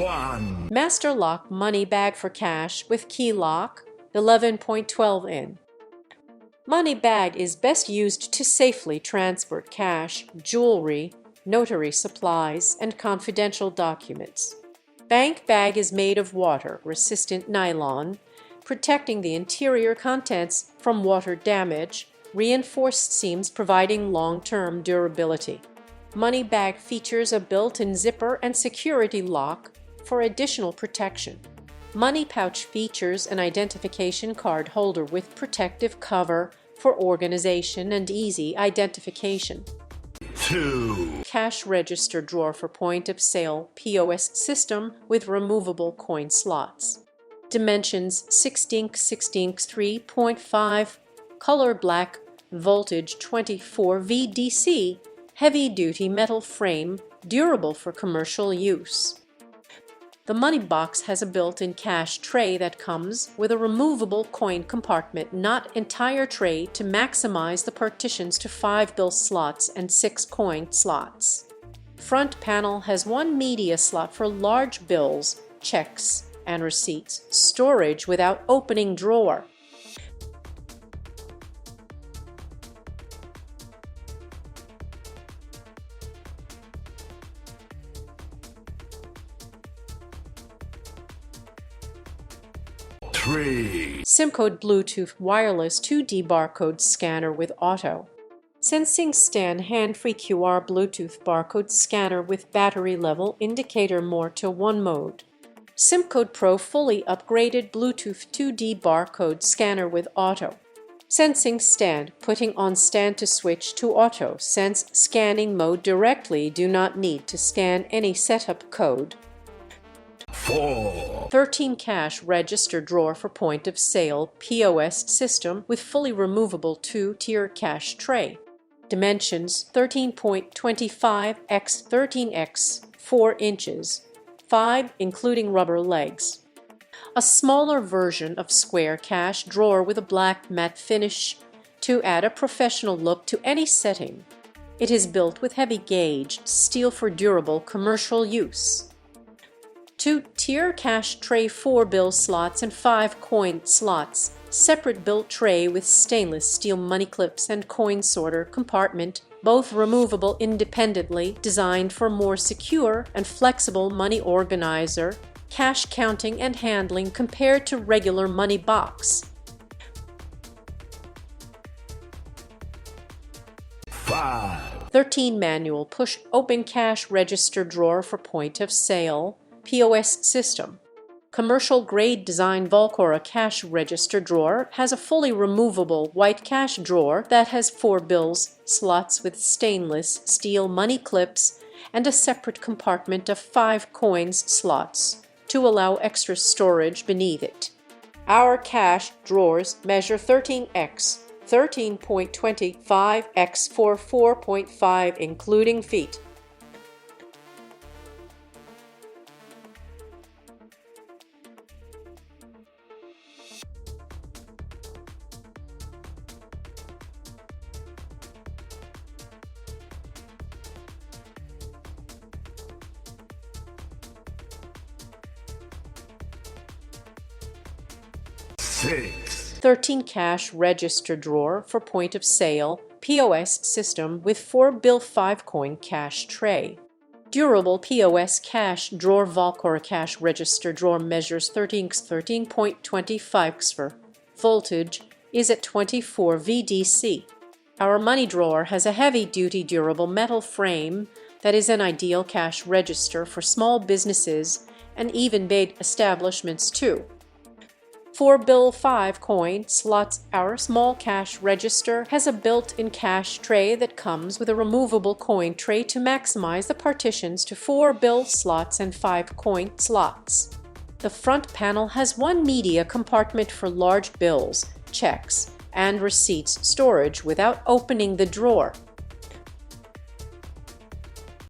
1. Master Lock Money Bag for Cash with Key Lock, 11.12 in. Money bag is best used to safely transport cash, jewelry, notary supplies, and confidential documents. Bank bag is made of water-resistant nylon, protecting the interior contents from water damage, reinforced seams providing long-term durability. Money bag features a built-in zipper and security lock for additional protection. Money pouch features an identification card holder with protective cover for organization and easy identification. 2. Cash register drawer for point-of-sale POS system with removable coin slots. Dimensions 16x16x 3.5, color black, voltage 24 VDC, heavy-duty metal frame, durable for commercial use. The money box has a built-in cash tray that comes with a removable coin compartment, not entire tray, to maximize the partitions to 5 bill slots and 6 coin slots. Front panel has one media slot for large bills, checks, and receipts. Storage without opening drawer. Symcode Bluetooth wireless 2D barcode scanner with auto. Sensing stand Handfree QR Bluetooth barcode scanner with battery level indicator more to 1 mode. Symcode Pro fully upgraded Bluetooth 2D barcode scanner with auto. Sensing stand putting on stand to switch to auto. Sense scanning mode directly, do not need to scan any setup code. 4. 13 cash register drawer for point-of-sale POS system with fully removable 2-tier cash tray. Dimensions 13.25 x 13x 4 inches, 5 including rubber legs. A smaller version of square cash drawer with a black matte finish to add a professional look to any setting. It is built with heavy gauge steel for durable commercial use. 2-tier cash tray, 4 bill slots and 5 coin slots. Separate built tray with stainless steel money clips and coin sorter compartment, both removable independently, designed for more secure and flexible money organizer, cash counting and handling compared to regular money box. 5. 13 manual push open cash register drawer for point of sale POS system. Commercial grade design Volcora cash register drawer has a fully removable white cash drawer that has 4 bills slots with stainless steel money clips and a separate compartment of 5 coins slots to allow extra storage beneath it. Our cash drawers measure 13x 13.25 x 4.5 including feet. 6. 13 cash register drawer for point of sale POS system with 4 bill 5 coin cash tray. Durable POS cash drawer Volcora cash register drawer measures 13x 13.25 voltage is at 24 VDC. Our money drawer has a heavy-duty durable metal frame that is an ideal cash register for small businesses and even big establishments too. 4 bill 5 coin slots. Our small cash register has a built-in cash tray that comes with a removable coin tray to maximize the partitions to 4 bill slots and 5 coin slots. The front panel has one media compartment for large bills, checks, and receipts storage without opening the drawer.